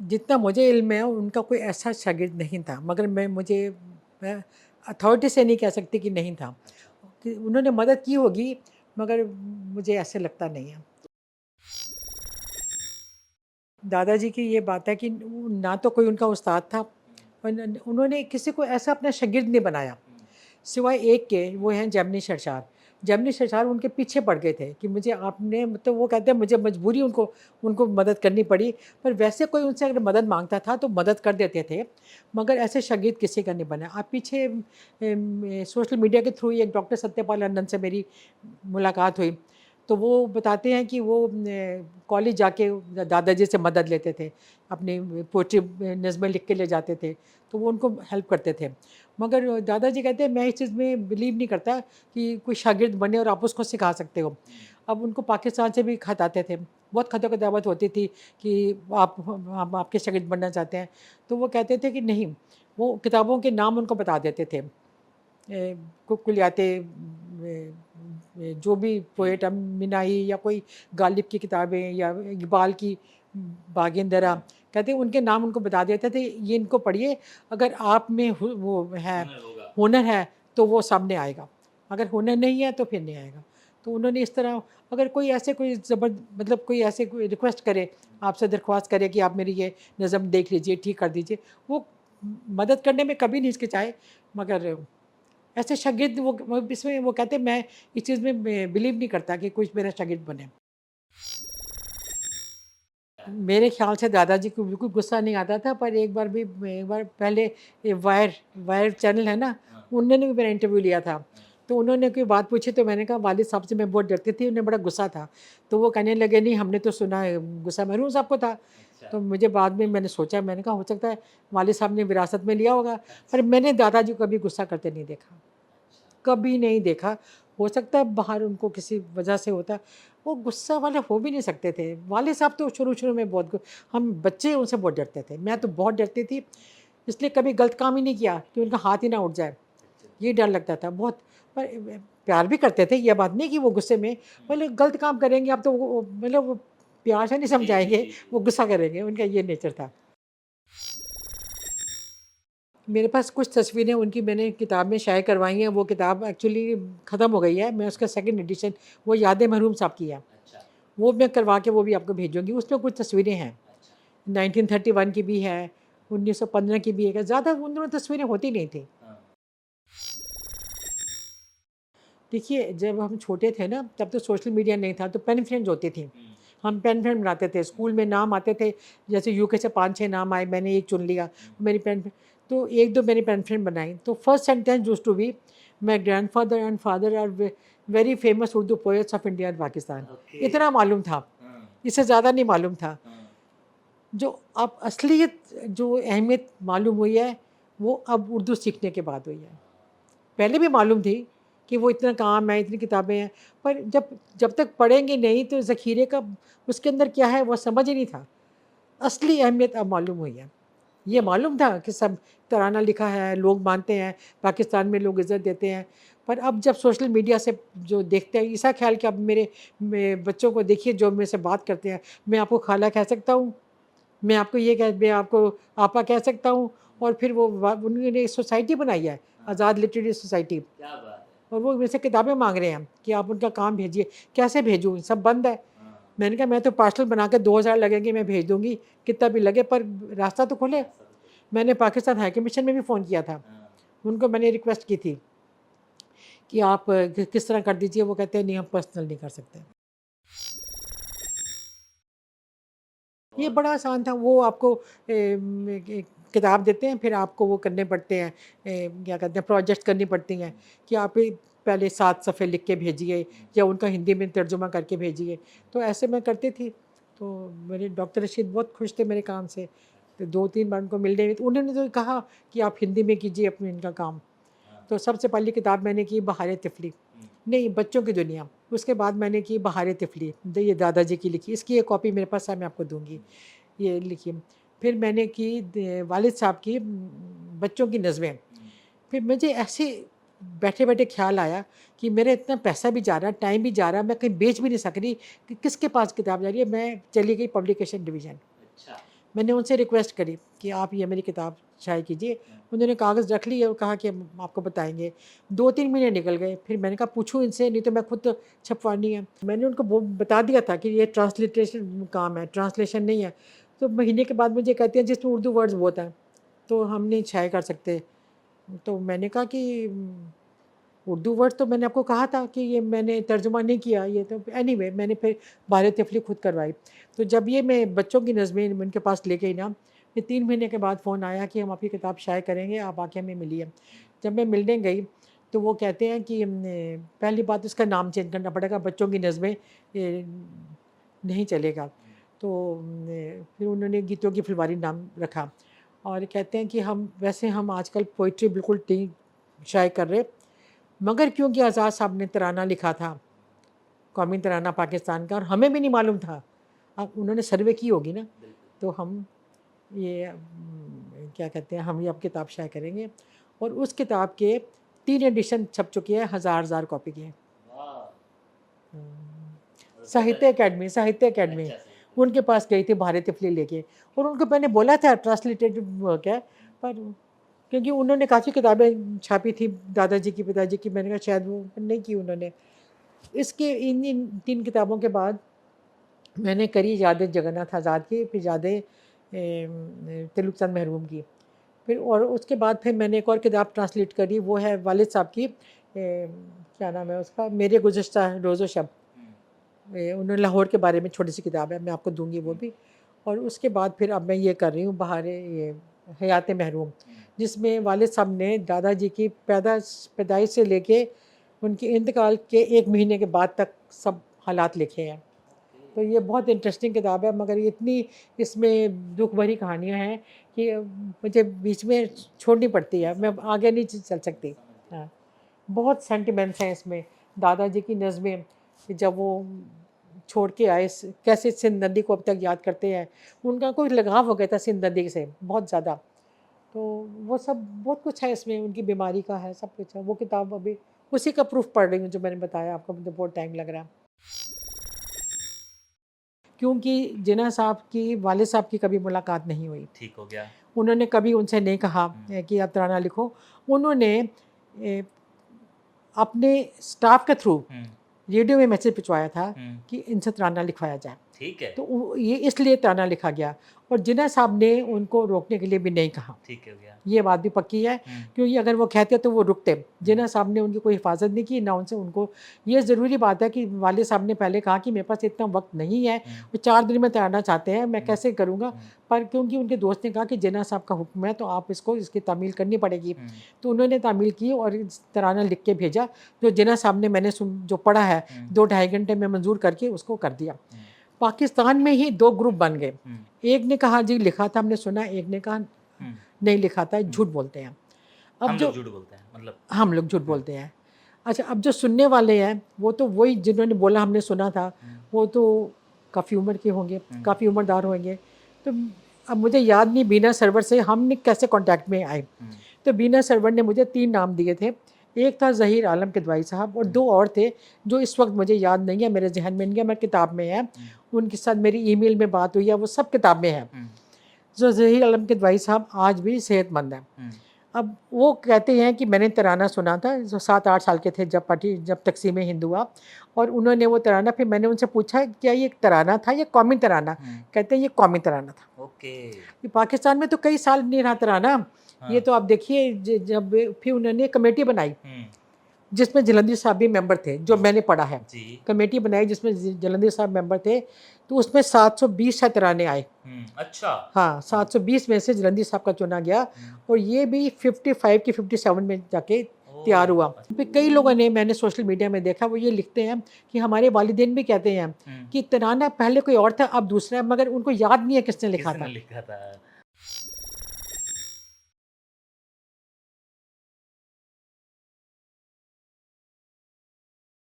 जितना मुझे इल्म है उनका कोई ऐसा शागिर्द नहीं था, मगर मैं अथॉरिटी से नहीं कह सकती कि नहीं था। अच्छा। कि उन्होंने मदद की होगी, मगर मुझे ऐसे लगता नहीं है। दादाजी की ये बात है कि ना तो कोई उनका उस्ताद था, हुँ, और उन्होंने किसी को ऐसा अपना शागिर्द नहीं बनाया, हुँ, सिवाय एक के, वो हैं जैमिनी शरशार। जैमिनी शरशार उनके पीछे पड़ गए थे कि मुझे आपने, मतलब वो कहते हैं मुझे मजबूरी उनको उनको मदद करनी पड़ी। पर वैसे कोई उनसे अगर मदद मांगता था तो मदद कर देते थे, मगर ऐसे शागिर्द किसी का नहीं बना। आप पीछे सोशल मीडिया के थ्रू एक डॉक्टर सत्यपाल आनंद से मेरी मुलाकात हुई, तो वो बताते हैं कि वो कॉलेज जाके दादाजी से मदद लेते थे, अपनी पोइट्री नज़्में लिख के ले जाते थे, तो वो उनको हेल्प करते थे। मगर दादाजी कहते हैं मैं इस चीज़ में बिलीव नहीं करता कि कोई शागिर्द बने और आप उसको सिखा सकते हो। हुँ, अब उनको पाकिस्तान से भी खत आते थे, बहुत खतों की दावत होती थी कि आप हम आपके शागिर्द बनना चाहते हैं, तो वो कहते थे कि नहीं, वो किताबों के नाम उनको बता देते थे। कुलियाते जो भी हुँ, पोएट मिनाई या कोई गालिब की किताबें या इकबाल की बागिंदरा, हुँ, कहते उनके नाम उनको बता देते थे, ये इनको पढ़िए, अगर आप में वो है, हुनर होगा। हुनर है, तो वो सामने आएगा, अगर हुनर नहीं है तो फिर नहीं आएगा। तो उन्होंने इस तरह, अगर कोई ऐसे कोई मतलब कोई ऐसे कोई रिक्वेस्ट करे, हुँ, आपसे दरख्वास्त करे कि आप मेरी ये नज़म देख लीजिए, ठीक कर दीजिए, वो मदद करने में कभी नहीं हिचकिचाए। मगर ऐसे शागिर्द वो इसमें वो कहते हैं मैं इस चीज़ में बिलीव नहीं करता कि कोई मेरा शागिर्द बने। मेरे ख़्याल से दादाजी को बिल्कुल गुस्सा नहीं आता था, पर एक बार पहले ये वायर चैनल है ना, हाँ, उन्होंने भी मेरा इंटरव्यू लिया था। हाँ, तो उन्होंने कोई बात पूछी तो मैंने कहा वालिद साहब से मैं बहुत डरती थी, उन्हें बड़ा गुस्सा था। तो वो कहने लगे नहीं, हमने तो सुना है गुस्सा मरहूम साहब को था। अच्छा, तो मुझे बाद में मैंने सोचा, मैंने कहा हो सकता है वालिद साहब ने विरासत में लिया होगा, पर अच्छा, मैंने दादाजी को कभी गुस्सा करते नहीं देखा। अच्छा, कभी नहीं देखा। हो सकता है बाहर उनको किसी वजह से होता, वो गुस्सा वाले हो भी नहीं सकते थे। वाले साहब तो शुरू-शुरू में बहुत हम बच्चे उनसे बहुत डरते थे। मैं तो बहुत डरती थी, इसलिए कभी गलत काम ही नहीं किया कि उनका हाथ ही ना उठ जाए। अच्छा, ये डर लगता था बहुत। पर प्यार भी करते थे, ये बात नहीं कि वो गुस्से में, हुँ, बोले गलत काम करेंगे आप तो वो मतलब वो प्यार से नहीं जी, जी, समझाएँगे, जी, जी, वो गुस्सा करेंगे, उनका ये नेचर था। मेरे पास कुछ तस्वीरें उनकी मैंने किताब में शाये करवाई हैं, वो किताब एक्चुअली ख़त्म हो गई है, मैं उसका सेकंड एडिशन, वो यादें मरहूम साहब की है, अच्छा, वो मैं करवा के वो भी आपको भेजूँगी, उसमें कुछ तस्वीरें हैं। अच्छा, 1931 की भी है, 1915 की भी है, ज़्यादा उन दिनों तस्वीरें होती नहीं थी। हाँ, देखिए, जब हम छोटे थे ना, तब तो सोशल मीडिया नहीं था, तो पेन फ्रेंड्स होती थी। हुँ, हम पेन फ्रेंड बनाते थे, हुँ, स्कूल में नाम आते थे, जैसे यूके से 5-6 नाम आए, मैंने एक चुन लिया, हुँ, मेरी पेन तो 1-2 मेरी पेन फ्रेंड बनाई। तो first sentence used to be, my grandfather and father are very famous Urdu poets of India and Pakistan. Okay, इतना मालूम था, हाँ, इससे ज़्यादा नहीं मालूम था। हाँ, जो अब असलियत, जो अहमियत मालूम हुई है, वो अब उर्दू सीखने के बाद हुई है। पहले भी मालूम थी कि वो इतना काम है, इतनी किताबें हैं, पर जब जब तक पढ़ेंगे नहीं तो ज़ख़ीरे का उसके अंदर क्या है वो समझ ही नहीं था। असली अहमियत अब मालूम हुई है। ये तो मालूम था कि सब तराना लिखा है, लोग मानते हैं, पाकिस्तान में लोग इज़्ज़त देते हैं। पर अब जब सोशल मीडिया से जो देखते हैं, ऐसा ख़्याल कि अब मेरे बच्चों को देखिए जो मेरे से बात करते हैं, मैं आपको खाला कह सकता हूँ, मैं आपको आपा कह सकता हूँ, और फिर वो उन्होंने एक सोसाइटी बनाई है, हाँ, आज़ाद लिटरेरी सोसाइटी, क्या बात है! और वो मेरे से किताबें माँग रहे हैं कि आप उनका काम भेजिए। कैसे भेजूँ? सब बंद है। हाँ, मैंने कहा मैं तो पार्सल बना के 2000 लगेंगे, मैं भेज दूँगी, कितना भी लगे, पर रास्ता तो खुले। रास्ता तो खुले। मैंने पाकिस्तान हाई कमीशन में भी फ़ोन किया था। हाँ, उनको मैंने रिक्वेस्ट की थी कि आप किस तरह कर दीजिए, वो कहते हैं नहीं हम पर्सनल नहीं कर सकते। ये बहुत बड़ा आसान था, वो आपको एक किताब देते हैं, फिर आपको वो करने पड़ते हैं, क्या कहते हैं, प्रोजेक्ट्स करनी पड़ती हैं हुँ, कि आप पहले 7 सफ़े लिख के भेजिए हुँ, या उनका हिंदी में तर्जुमा करके भेजिए। तो ऐसे मैं करती थी। तो मेरे डॉक्टर रशीद बहुत खुश थे मेरे काम से। अच्छा, तो 2-3 बार उनको मिलने गई, तो उन्होंने तो कहा कि आप हिंदी में कीजिए अपने इनका काम। हाँ, तो सबसे पहली किताब मैंने की बहार तिफ़ली, हुँ, नहीं बच्चों की दुनिया। उसके बाद मैंने की बहार तिफ़ली, ये दादाजी की लिखी, इसकी एक कॉपी मेरे पास है, मैं आपको दूँगी। हुँ, ये लिखिए। फिर मैंने की वालिद साहब की बच्चों की नज़में। हुँ, फिर मुझे ऐसे बैठे-बैठे ख़्याल आया कि मेरा इतना पैसा भी जा रहा है, टाइम भी जा रहा है, मैं कहीं बेच भी नहीं सक रही कि किसके पास किताब जा रही है। मैं चली गई पब्लिकेशन डिवीज़न। अच्छा, मैंने उनसे रिक्वेस्ट करी कि आप ये मेरी किताब शाये कीजिए। उन्होंने कागज़ रख लिए और कहा कि हम आपको बताएंगे। 2-3 महीने निकल गए। फिर मैंने कहा पूछूं इनसे, नहीं तो मैं खुद तो छपवानी है। मैंने उनको वो बता दिया था कि ये ट्रांसलिट्रेशन काम है, ट्रांसलेशन नहीं है। तो महीने के बाद मुझे कहते हैं जिसमें उर्दू वर्ड्स बहुत हैं तो हम नहीं शाये कर सकते। तो मैंने कहा कि उर्दू वर्ड तो मैंने आपको कहा था कि ये मैंने तर्जुमा नहीं किया, ये तो एनीवे मैंने फिर बाहर तफली खुद करवाई। तो जब ये मैं बच्चों की नज़में उनके पास ले गई ना, फिर 3 महीने के बाद फ़ोन आया कि हम आपकी किताब शाये करेंगे, आप आके हमें मिलिए। जब मैं मिलने गई तो वो कहते हैं कि पहली बात उसका नाम चेंज करना पड़ेगा, बच्चों की नज़में नहीं चलेगा। तो फिर उन्होंने गीतों की फुलवारी नाम रखा और कहते हैं कि हम आजकल पोइट्री बिल्कुल नहीं शाये कर रहे, मगर क्योंकि आज़ाद साहब ने तराना लिखा था, कौमी तराना पाकिस्तान का, और हमें भी नहीं मालूम था, अब उन्होंने सर्वे की होगी ना, तो हम ये क्या कहते हैं, हम ये अब किताब शाये करेंगे। और उस किताब के 3 एडिशन छप चुके हैं, हज़ार कॉपी के। साहित्य अकेडमी उनके पास गई थी बाहर तफली लेके, और उनको मैंने बोला था ट्रांसलेटेड वर्क है, पर क्योंकि उन्होंने काफ़ी किताबें छापी थी दादाजी की, पिताजी की, मैंने कहा शायद वो नहीं की उन्होंने। इसके इन 3 किताबों के बाद मैंने करी याद जगन्नाथ आज़ाद की, फिर यादें तिलक चंद महरूम की, फिर और उसके बाद फिर मैंने एक और किताब ट्रांसलेट करी, वो है वालिद साहब की, क्या नाम है उसका, मेरे गुज़श्ता रोज़ो शब। उन्होंने लाहौर के बारे में छोटी सी किताब है, मैं आपको दूंगी वो भी। और उसके बाद फिर अब मैं ये कर रही हूँ बाहर ये हयात महरूम, जिसमें वालिद साहब ने दादाजी की पैदाइश से लेके उनके इंतकाल के 1 महीने के बाद तक सब हालात लिखे हैं। तो ये बहुत इंटरेस्टिंग किताब है, मगर इतनी इसमें दुख भरी कहानियाँ हैं कि मुझे बीच में छोड़नी पड़ती है, मैं आगे नहीं चल सकती। हाँ, बहुत सेंटिमेंट्स हैं इसमें। दादाजी की नज़में जब वो छोड़ के आए, कैसे सिंध नदी को अब तक याद करते हैं, उनका कोई लगाव हो गया था सिंध नदी से बहुत ज़्यादा। तो वो सब बहुत कुछ है इसमें, उनकी बीमारी का है, सब कुछ है। वो किताब अभी उसी का प्रूफ पढ़ रही हूँ जो मैंने बताया आपको, मुझे बहुत टाइम लग रहा है। क्योंकि जिन्ना साहब की वालिद साहब की कभी मुलाकात नहीं हुई। ठीक हो गया। उन्होंने कभी उनसे नहीं कहा कि आप तराना लिखो। उन्होंने अपने स्टाफ के थ्रू रेडियो में मैसेज भिजवाया था कि इनसे तराना लिखवाया जाए। ठीक है। तो ये इसलिए तराना लिखा गया, और जिन्ना साहब ने उनको रोकने के लिए भी नहीं कहा। ठीक हो गया। ये बात भी पक्की है, क्योंकि अगर वो कहते तो वो रुकते। जिन्ना साहब ने उनकी कोई हिफाजत नहीं की, ना उनसे उनको। ये ज़रूरी बात है कि वालिद साहब ने पहले कहा कि मेरे पास इतना वक्त नहीं है, वो 4 दिन में तैरना चाहते हैं, मैं कैसे करूँगा। पर क्योंकि उनके दोस्त ने कहा कि जिन्ना साहब का हुक्म है तो आप इसकी तामील करनी पड़ेगी, तो उन्होंने तामील की और तराना लिख के भेजा, जो जिन्ना साहब ने मैंने जो पढ़ा है 2-2.5 घंटे में मंजूर करके उसको कर दिया। पाकिस्तान में ही 2 ग्रुप बन गए। एक ने कहा जी लिखा था हमने सुना, एक ने कहा नहीं लिखा था, झूठ बोलते हैं। अब जो झूठ बोलते हैं, मतलब हम लोग झूठ बोलते हैं। अच्छा, अब जो सुनने वाले हैं वो तो वही जिन्होंने बोला हमने सुना था, वो तो काफ़ी उम्र के होंगे, काफ़ी उम्रदार होंगे। तो अब मुझे याद नहीं बीना सरवर से हमने कैसे कांटेक्ट में आए। तो बीना सरवर ने मुझे 3 नाम दिए थे। एक था ज़हीर आलम किदवाई साहब, और 2 और थे जो इस वक्त मुझे याद नहीं है, मेरे जहन में नहीं है, मेरी किताब में है। उनके साथ मेरी ईमेल में बात हुई है, वो सब किताब में है। जो ज़हीर आलम किदवाई साहब आज भी सेहतमंद हैं। अब वो कहते हैं कि मैंने तराना सुना था, जो 7-8 साल के थे जब तकसीम हिंद हुआ, और उन्होंने वो तराना, फिर मैंने उनसे पूछा क्या ये तराना था या कौमी तराना। कहते हैं ये कौमी तराना था। ओके। पाकिस्तान में तो कई साल नहीं रहा तराना। ये तो आप देखिए, जब फिर उन्होंने कमेटी बनाई जिसमें जलंधर साहब भी मेंबर थे, जो मैंने पढ़ा है। कमेटी बनाई जिसमें जलंधर साहब मेंबर थे, तो उसमें 720 तराने आए। अच्छा। हाँ, 720 में से जलंधर साहब का चुना गया, और ये भी 55 की 57 में जाके तैयार हुआ। कई लोगों ने, मैंने सोशल मीडिया में देखा, वो ये लिखते हैं कि हमारे वालिदैन भी कहते हैं कि तराना पहले कोई और था अब दूसरा है, मगर उनको याद नहीं है किसने लिखा था।